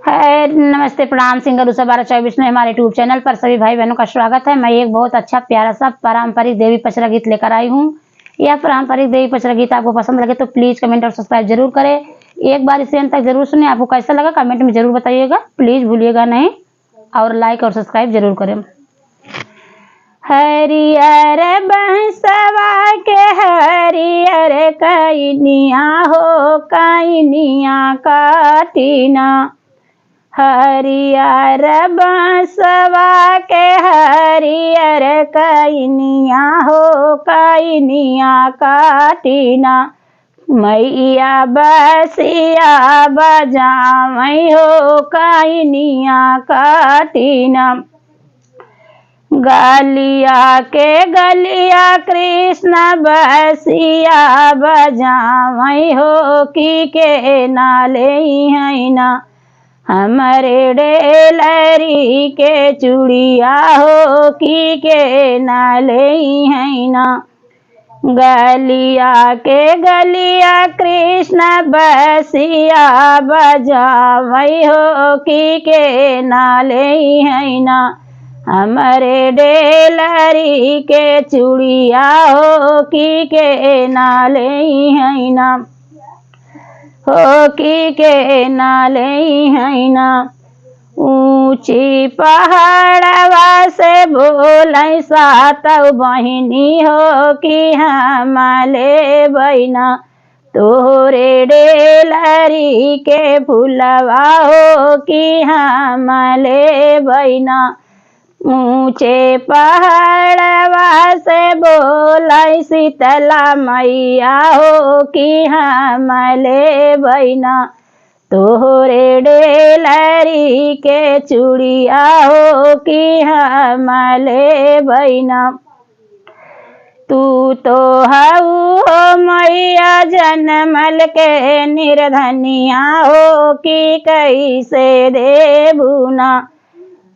है नमस्ते, प्रणाम। सिंगर उषा 1224 में हमारे यूट्यूब चैनल पर सभी भाई बहनों का स्वागत है। मैं एक बहुत अच्छा प्यारा सा पारंपरिक देवी पचरा गीत लेकर आई हूँ। यह पारंपरिक देवी पचरा गीत आपको पसंद लगे तो प्लीज कमेंट और सब्सक्राइब जरूर करें। एक बार इसे अंत तक जरूर सुने। आपको कैसा लगा कमेंट में जरूर बताइएगा, प्लीज भूलिएगा नहीं, और लाइक और सब्सक्राइब जरूर करें। हरियर बंसवा के हरियर कैनिया हो कैनिया काटिना। हरियर बंसवा के हरियर कैनिया हो कैनिया काटिना। मैया बसिया बजावई हो कैनिया काटिना। गलिया के गलिया कृष्ण बसिया बजावई हो की के नाले हैना। हमरे डेलरी के चूड़िया हो की के नाले हैना। गलिया के गलिया कृष्ण बसिया बजावई हो की के नाले हैना। हमरे डेलरी के चूड़िया हो की के नाले हैना। हो की के नाले हैना। ऊंची पहाड़वा से बोलै सात बहिनी हो कि हमले बहिना। तोरे डेलरी के फुलवा हो कि हमले बहिना। ऊंचे पहाड़वा से बोलै शीतला मैया हो कि हमले बहिना। तोरे डेलरी के चूड़िया हो कि हमले बहिना। तू तो हऊ हो मैया जनमल के निर्धनिया हो कि कैसे देबुना।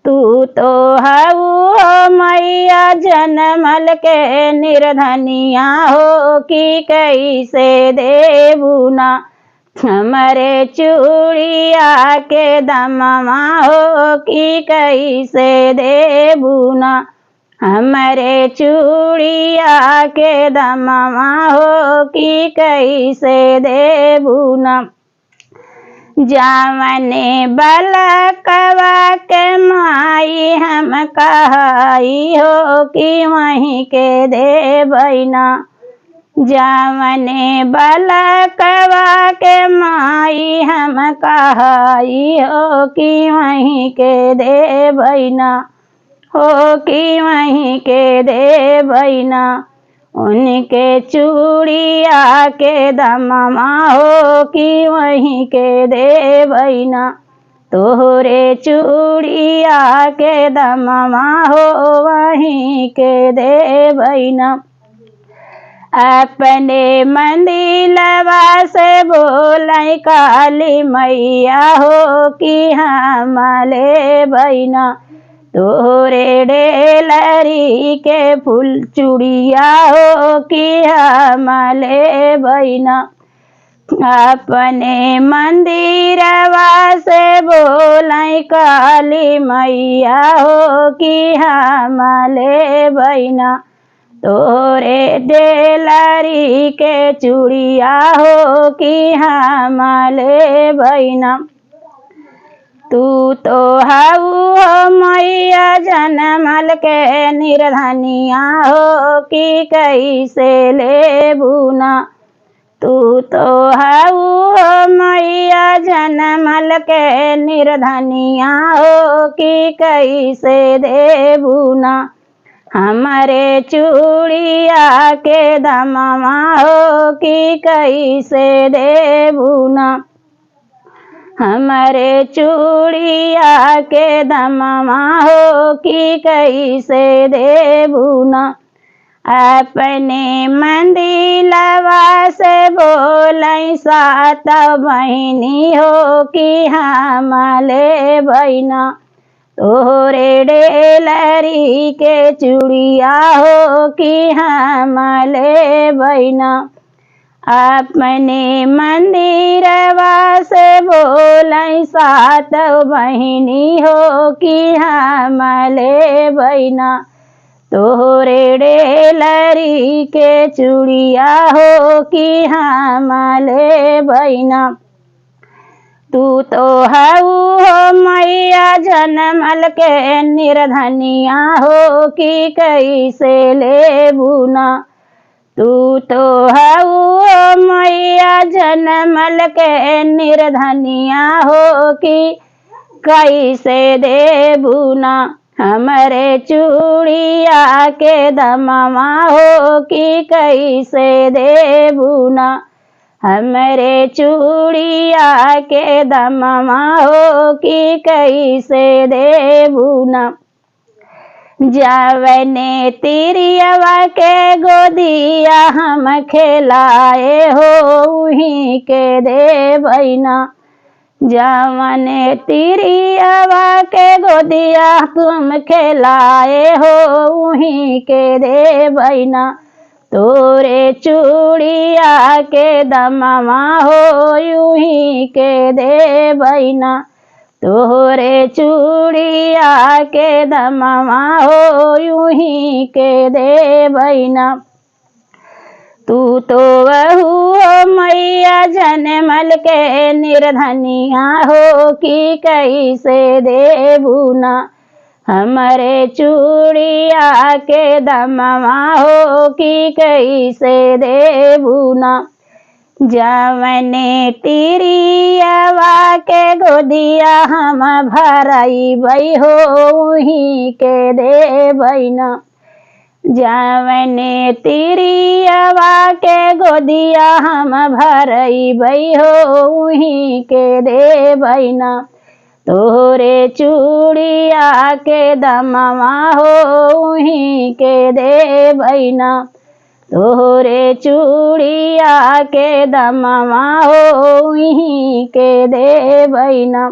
तू तो हऊ हो मैया जनमल के निर्धनिया हो कि कैसे देबुना। हमरे चूड़िया के दमवा हो कि कैसे देबुना। हमरे चूड़िया के दमवा हो कि कैसे देबुना। जावने बलकवा के माई हम कहाई हो कि वहीं के देबैना। जावने बलकवा के माई हम कहाई हो कि वहीं के देबैना। हो कि वहीं के देबैना। उनके चूड़िया के दमवा हो कि वहीं के देबैना। तोरे चूड़िया के दमवा हो वहीं के देबैना। अपने मंदिलवा से बोलै काली मैया हो कि हमले बहिना। तोरे डेलरी के फूल चूड़िया हो कि हमले बहिना। अपने मंदिरवा से बोलै काली मैया हो कि हमले बहिना। तोरे डेलरी के चूड़िया हो कि हमले बहिना। तू तो हऊ हो मैया जनमल के निर्धनिया हो कि कैसे लेबुना। तू तो हऊ हो मैया जनमल के निर्धनिया हो कि कैसे देबुना। हमरे चूड़िया के दमवा हो कि कैसे देबुना। हमरे चूड़िया के दमवा हो कि कैसे देबुना। अपने मंदिलवा से बोलै सात बहिनी हो कि हमले बहिना। तोरे डेलरी के चूड़िया हो कि हमले बहिना। अपने मंदिरवा से बोलै सात बहिनी हो कि हम ले बहिना तोहरे डेलरी के चूड़िया हो कि हम ले बहिना। तू तो हऊ हो मैया जनमल के निर्धनिया हो कि कैसे ले बुना। तू तो हऊ मैया जनमल के निर्धनिया हो कि कैसे देबू ना। हमरे चूड़िया के दमवा हो कि कैसे देबू ना। हमरे चूड़िया के दमवा हो कि कैसे देबू ना। जावने तिरियवा के गोदिया हम खेलाए हो उही के देबै ना। जावने तिरियवा के गोदिया तुम खेलाए हो उही के देबै ना। तोरे चूड़िया के दमवा हो यूही के देबै ना। तोरे चूड़िया के दमवा हो यूही के देबै ना। तू तो वहू हो मैया जनमल के निर्धनिया हो कि कैसे देबू ना। हमरे चूड़िया के दमवा हो कि कैसे देबू ना। जावने तिरियवा के गोदिया हम भरइबै हो उही के देबै ना। जावने तिरियवा के गोदिया हम भरइबै हो उही के देबै ना। तोरे चूड़िया के दमवा हो उही के देबै ना। तोरे चूड़िया के दमवा हो उही के देबै ना।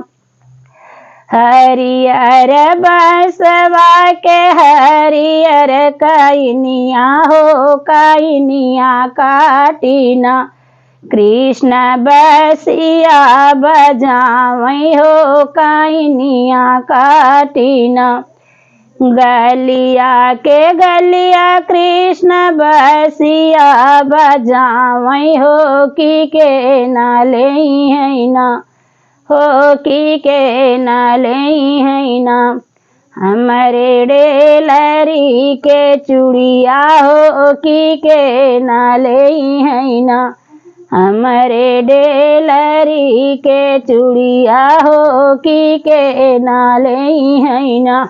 हरियर बसवा के हरियर कइनिया हो कइनिया काटी ना। कृष्ण बसिया बजावै हो कइनिया काटी ना। गलिया के गलिया कृष्ण बसिया बजावै हो कि के ना लेई है ना। हो कि के ना लेई है ना। हमरे डेलरी के चूड़िया हो कि के ना लेई है ना। हमरे डेलरी के चूड़िया हो कि के ना लेई है ना।